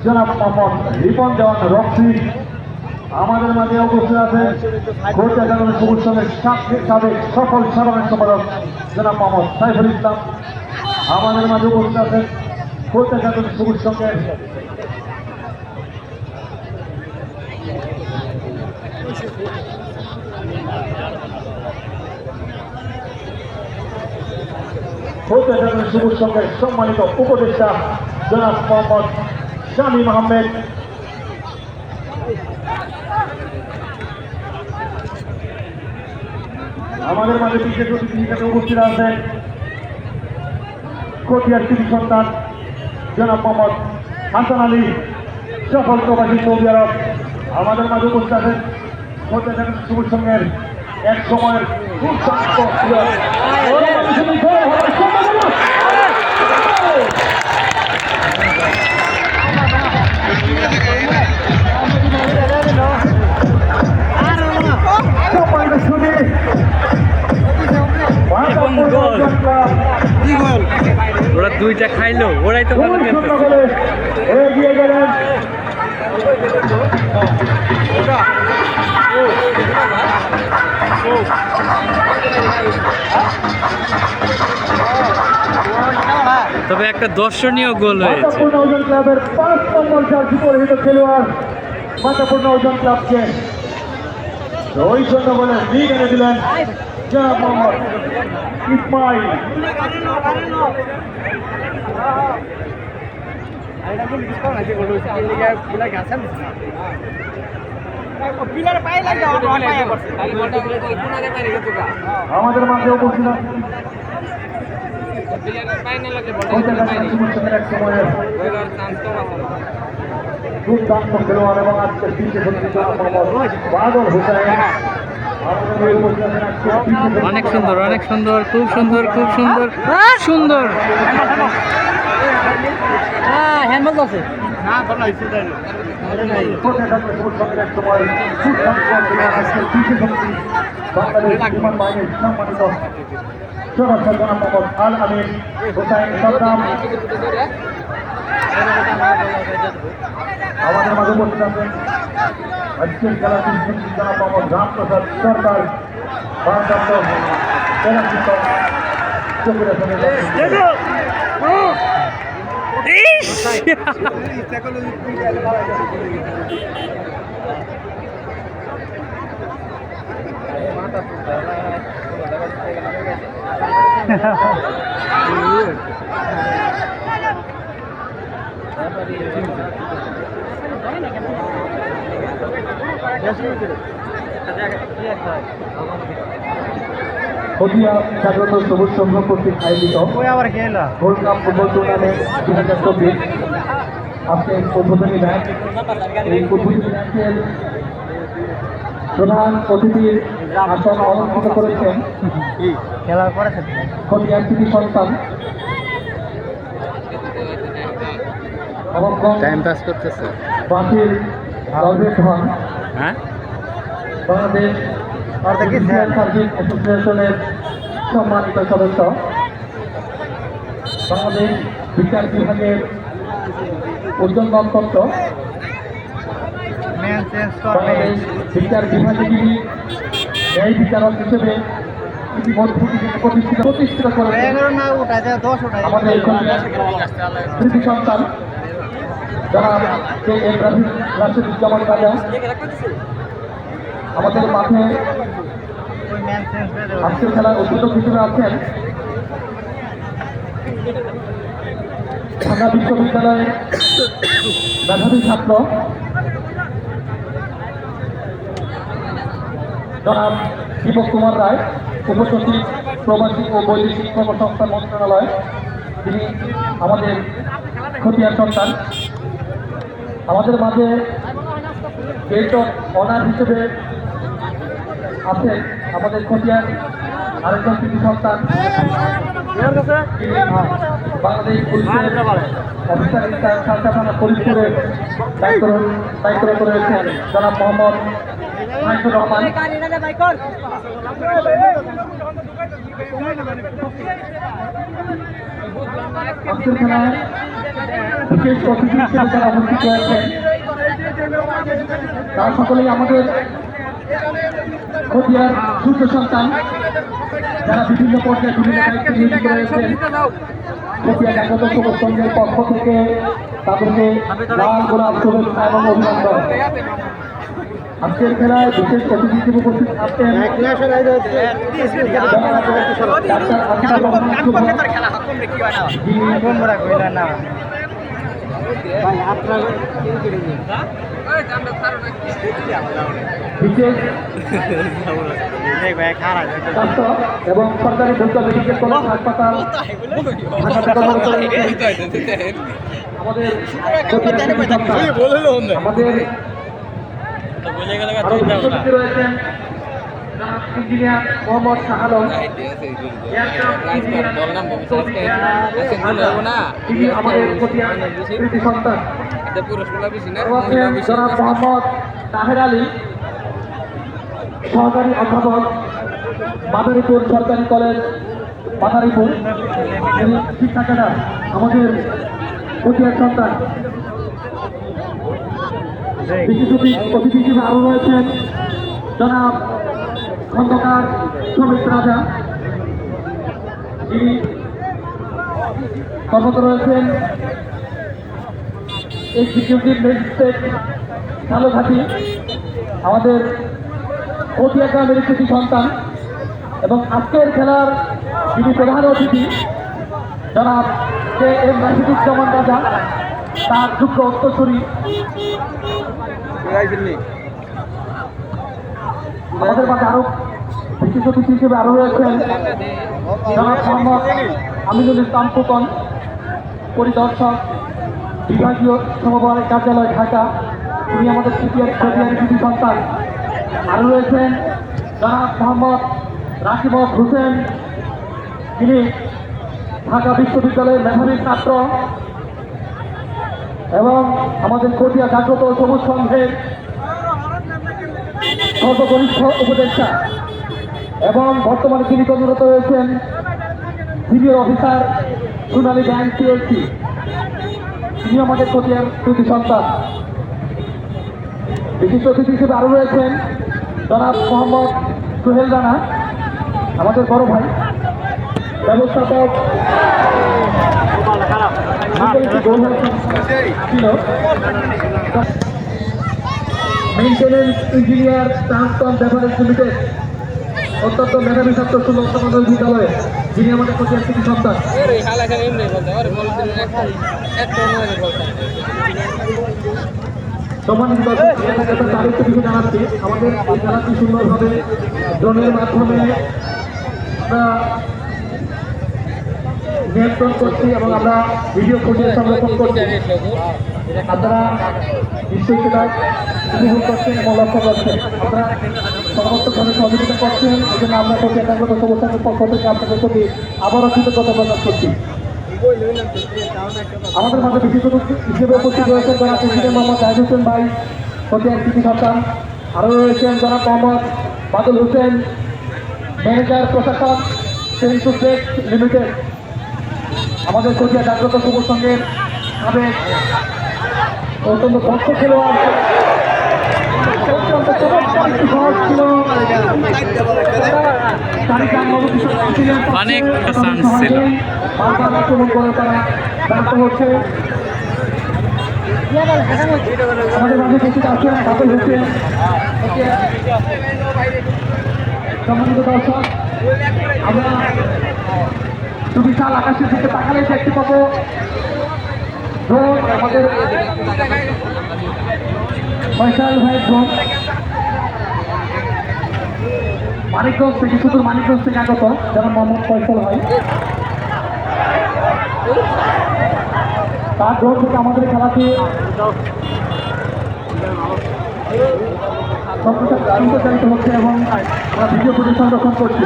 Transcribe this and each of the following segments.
জনাব মোহাম্মদ রিপন দেওয়ান রক্সি। আমাদের মাঝে উপস্থিত আছেন খোঁজা জানানোর সবুজ সঙ্গে সাবেক সফল সাধারণ সম্পাদক জনাব মোহাম্মদ সাইফুল ইসলাম। আমাদের মাঝে উপস্থিত আছেন খোঁজা জানানোর সবুজ সঙ্গের সবুজ সঙ্গের সম্মানিত উপদেষ্টা জনাব মোহাম্মদ শামীম আহমেদ। আমাদের মাঝে বিশেষ অতিথি হিসেবে উপস্থিত আছেন কটিয়ার কৃতি সন্তান জনাব মোহাম্মদ হাসান আলী, সফল প্রবাসী সৌদি আরব। আমাদের মাঝে উপস্থিত আছেন সবুজ সঙ্গের এক সময়ের ওরা দুইটা খাইলো, ওরাই তো ভালো এগিয়ে গেলেন। তবে একটা দর্শনীয় গোল হয়েছে। মাতাপূর্ণ ওজন ক্লাবের 5 নম্বর জার্সি পরিহিত খেলোয়াড় মাতাপূর্ণ ওজন ক্লাবকে 2-0 বলে লিড এনে দিলেন জনাব মোহাম্মদ ইসমাইল। আমাদের মাঝে উপস্থিত এক সময়ের দুর্দান্ত খেলোয়াড় এবং আজকের বিশেষ বাদল হোসেন। অনেক সুন্দর, অনেক সুন্দর, খুব সুন্দর, খুব সুন্দর, সুন্দর। হ্যাঁ, হ্যান্ডবল আছে। আমাদের মাঝে উপস্থিত আছেন আজকের খেলার জনাব মোহাম্মদ রামপ্রসাদ সরকার, ভারপ্রাপ্ত জেলা শিক্ষক হদিয়া জাগ্রত সবুজ সংঘ কর্তৃক আয়োজিত গোল্ড কাপ ফুটবল টুর্নামেন্ট 2024 আজকে উদ্বোধনী ম্যাচ। এই উদ্বোধনী ম্যাচের প্রধান অতিথির আসন অলঙ্কৃত করেছেন হদিয়ার কৃতি সন্তান টাইম পাস করতেছে বাতিল অলরেড হন, বাংলাদেশ সার্ভিস অ্যাসোসিয়েশনের সম্মানিত সদস্য, বাংলাদেশ বিচার বিভাগের উজ্জ্বল নক্ষত্র, বাংলাদেশ বিচার বিভাগে যিনি ন্যায় বিচারক হিসেবে প্রতিষ্ঠিত করে আমাদের কৃতি সন্তান জনাব কে এম রাশিদুজ্জামান রাজা। আমাদের মাঠে আজকের খেলার উদ্বোধক হিসেবে আছেন ঢাকা বিশ্ববিদ্যালয়ের মেধাবী ছাত্র জনাব দীপক কুমার রায়, উপসচিব প্রবাসী ও বৈদেশিক কর্মসংস্থান মন্ত্রণালয়, তিনি আমাদের খতিয়ার সন্তান। আমাদের মাঝে গেট অফ অনার হিসেবে আছেন আমাদের খতিয়ার আরেকজন কৃতি সন্তান, বাংলাদেশ পুলিশের অফিসার ইনচার্জ ফরিদপুরের দায়িত্বরত রয়েছেন জনাব মোহাম্মদ মাইনুর রহমান। আজকের খেলায় বিশেষ অতিথি হিসেবে যারা উপস্থিত রয়েছেন তারা সকলেই আমাদের খতিয়ার সূর্য সন্তান, যারা বিভিন্ন পর্যায়ে বিভিন্ন দায়িত্বে নিয়োজিত রয়েছেন। খতিয়া জাগ্রত যুব সংঘের পক্ষ থেকে তাদেরকে লাল গোলাপ শুভেচ্ছা এবং অভিনন্দন। আজকের খেলায় বিশেষ অতিথি হিসেবে উপস্থিত থাকতেন বিশেষ স্বাস্থ্য এবং সরকারি ভূত মেডিকেল কলেজ হাসপাতাল আমাদের রয়েছেন ইঞ্জিনিয়ার মোহাম্মদ শাহ আলম, তিনি আমাদের কৃতি সন্তান। জনাব মোহাম্মদ তাহের আলী, সহকারী অধ্যাপক, মাদারীপুর সরকারি কলেজ মাদারীপুর, তিনি শিক্ষা ক্যাডার, আমাদের কতিয়ার সন্তান। বিশিষ্ট অতিথি হিসেবে আরও রয়েছেন জনাব খন্দকার সমিত রাজা, যিনি কর্মরত রয়েছেন এক্সিকিউটিভ ম্যাজিস্ট্রেট ঝালকাঠি, আমাদের কতিয়া গ্রামের কৃতি সন্তান। এবং আজকের খেলার যিনি প্রধান অতিথি জনাব কে এম রাশিদুজ্জামান রাজা, তার যোগ্য উত্তরসূরি। আমাদের মাঝে আরো বিশেষ অতিথি হিসেবে আরো রয়েছেন জনাব মোহাম্মদ আমিনুল ইসলাম ফুকন, পরিদর্শক, বিভাগীয় সমবায় কার্যালয় ঢাকা, তিনি আমাদের খতিয়ার কৃতি সন্তান। আরো রয়েছেন জনাব মোহাম্মদ রাকিবুল হোসেন, তিনি ঢাকা বিশ্ববিদ্যালয়ের মেধাবী ছাত্র এবং আমাদের কতিয়া জাগ্রত সবুজ সংঘের সর্বকনিষ্ঠ উপদেষ্টা, এবং বর্তমানে তিনি কর্মরত রয়েছেন সিনিয়র অফিসার সোনালী ব্যাংক পিএলসি, তিনি আমাদের কতিয়ার কৃতি সন্তান। বিশিষ্ট অতিথি হিসেবে আরও রয়েছেন জনাব মোহাম্মদ সোহেল রানা, আমাদের বড় ভাই, ব্যবস্থাপক ছিল, maintenance engineer transform beverage limited, অত্যন্ত মেধাবী ছাত্র সুলভ সমাজের বিদ্যালয়ে, যিনি আমাদের কতিয়ার কৃতি সন্তান। সম্মানিত তারিখের দিকে জানাচ্ছি, আমাদের এই খেলাটি সুন্দরভাবে ড্রোনের মাধ্যমে আমরা নিয়ন্ত্রণ করছি এবং আমরা ভিডিও ফুটেজ সংরক্ষণ করছি। আপনারা নিশ্চয়ই সেটা উপভোগ করছেন এবং লক্ষ্য করছেন। আপনারা সমস্তভাবে সহযোগিতা করছেন, এই জন্য আমরা কতিয়া জাগ্রত সবুজ সংঘের পক্ষ থেকে আপনাদের প্রতি আবারও কৃতজ্ঞতা প্রকাশ করছি। আমাদের মাঝে বিশেষ অতিথি হিসেবে উপস্থিত রয়েছেন জনাব প্রেসিডেন্ট মোহাম্মদ জাহিদ হোসেন ভাই, কতিয়ার কৃতি সন্তান। আরও রয়েছেন জনাব মোহাম্মদ বাদল হোসেন, ম্যানেজার প্রশাসন সেন্ট্রোটেক লিমিটেড, আমাদের কতিয়া জাগ্রত সবুজ সংঘের সাবেক অত্যন্ত দক্ষ খেলোয়াড়, অত্যন্ত সহজ ছিল, অনেক চান্স ছিল, বারবার আক্রমণ করে তারা ব্যর্থ হচ্ছে। আমাদের মাঝে উপস্থিত আছেন বাদল হোসেন। সম্মানিত দর্শক, আমরা সুবিশাল আকাশের দিকে তাকালে দেখতে পাবো ড্রোন, আমাদের ফয়সাল ভাইয়ের ড্রোন মানিকগঞ্জ থেকে, শুধু মানিকগঞ্জ থেকে আগত যেমন মোহাম্মদ ফয়সাল ভাই, তার ড্রোন থেকে আমাদের খেলাটি সম্প্রচারিত হচ্ছে এবং আমরা ভিডিও ফুটেজ সংরক্ষণ করছি।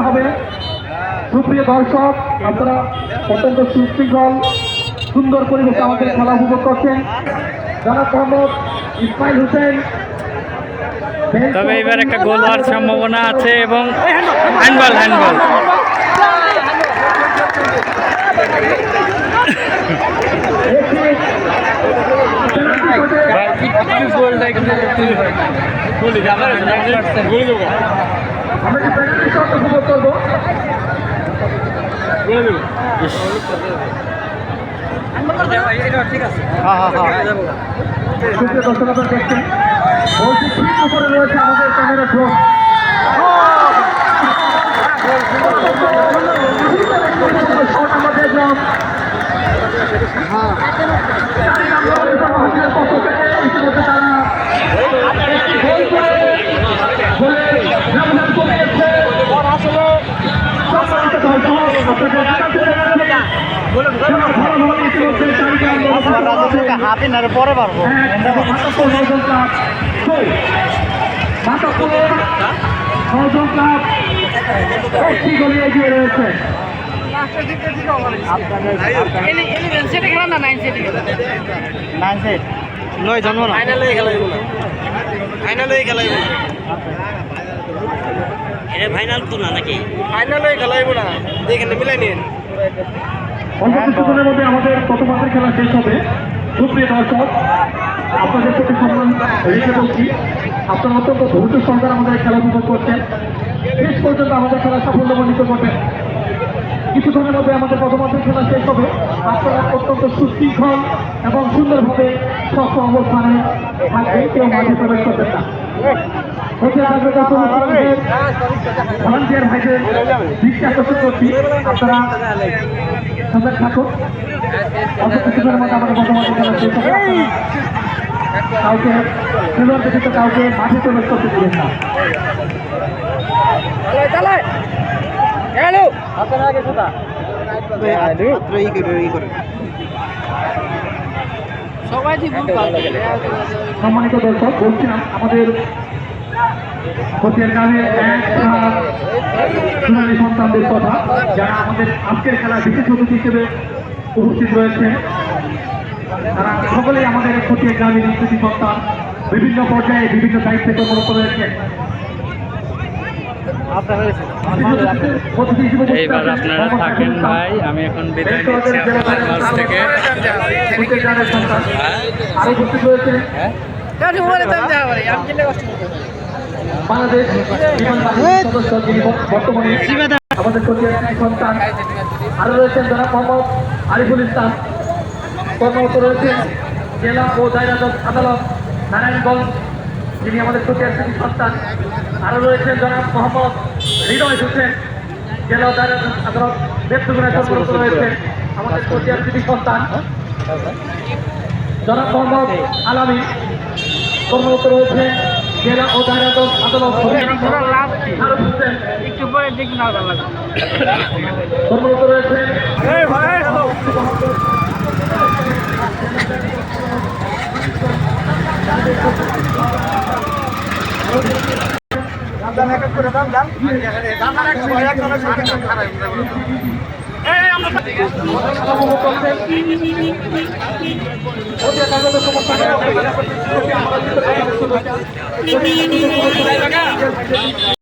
হবে সুপ্রিয় দর্শক, আপনারা অত্যন্ত সুশৃঙ্খল সুন্দর পরিবেশে আমাদের খেলা উপভোগ করছেন জনাব মোহাম্মদ ইসমাইল হোসেন। তবে এবার একটা গোল হওয়ার সম্ভাবনা আছে এবং হ্যান্ডবল হ্যান্ডবল আমরা কি পেনাল্টি শট উপভোগ করবো? সুপ্রিয় দর্শক আপনারা দেখছেন বলছি ঠিক উপরে রয়েছে আমাদের ক্যামেরা ড্রোন। শট আমরা দেখলাম। চারি নম্বর মহাজনের পক্ষ থেকে ইতিমধ্যে তারা একটি গোল করে গোলের ব্যবধান কমিয়েছে। সম্মানিত দর্শক, আপনাদের জানাতে পরে পারবো এগিয়ে রয়েছে। নয় জন্ম না ফাইনাল তো না নাকি ফাইনালে খেলাইব না দেখেন মিলাই নিন অল্প কিছুক্ষণের মধ্যে আমাদের প্রথম মাসের খেলা শেষ হবে। সুপ্রিয় দর্শক, আপনাদের প্রতি সম্মান রেখে বলছি, আপনারা অত্যন্ত ধৈর্য সহকারে আমাদের খেলা উপভোগ করছেন। শেষ পর্যন্ত আমাদের খেলা সাফল্যমণ্ডিত করবেন। কিছুক্ষণের মধ্যে আমাদের প্রথম মাসের খেলা শেষ হবে। আপনারা অত্যন্ত সুশৃঙ্খল এবং সুন্দরভাবে স্বচ্ছ অবস্থানে থাকবেন, কেউ মাঠে প্রবেশ করবেন না। ভলান্টিয়ার ভাইদের দৃষ্টি আকর্ষণ করছি, আপনারা সজাগ থাকুন। অল্প কিছুক্ষণের মধ্যে আমাদের বর্তমানে খেলা শেষ হবে। কাউকে খেলোয়াড় ব্যতীত কাউকে মাঠে প্রবেশ করতে দিবেন না। সম্মানিত দর্শক, বলছিলাম আমাদের খতিয়ার গ্রামের সোনালী সন্তানদের কথা, যারা আমাদের আজকের খেলায় বিশেষ অতিথি হিসেবে উপস্থিত রয়েছেন। তারা সকলেই আমাদের খতিয়ার গ্রামের কৃতি সন্তান, বিভিন্ন পর্যায়ে বিভিন্ন দায়িত্বে কর্মরত রয়েছেন। এইবার আপনারা থাকেন ভাই, আমি এখন বিদায় নিচ্ছি আপনাদের মাঝ থেকে। আরো উপস্থিত রয়েছে বাংলাদেশ বিমান বাহিনীর সদস্য, যিনি বর্তমানে আমাদের খতিয়ার সন্তান। আরো রয়েছেন জনাব মোহাম্মদ আরিফুল ইসলাম, কর্মরত রয়েছেন জেলা ও দায়রা জজ আদালত নারায়ণগঞ্জ, যিনি আমাদের খতিয়ার সন্তান। আরো রয়েছেন জনাব মোহাম্মদ হৃদয় হোসেন, জেলা ও দায়রা জজ আদালত নেত্রকোনায় কর্মরত রয়েছেন আমাদের খতিয়ার সন্তান। জনাব মোহাম্মদ আলামী, কর্মরত রয়েছেন জেলা ও দায়রা জজ আদালত একটু পরে দেখি না কর্মরত রয়েছেন। সমস্যা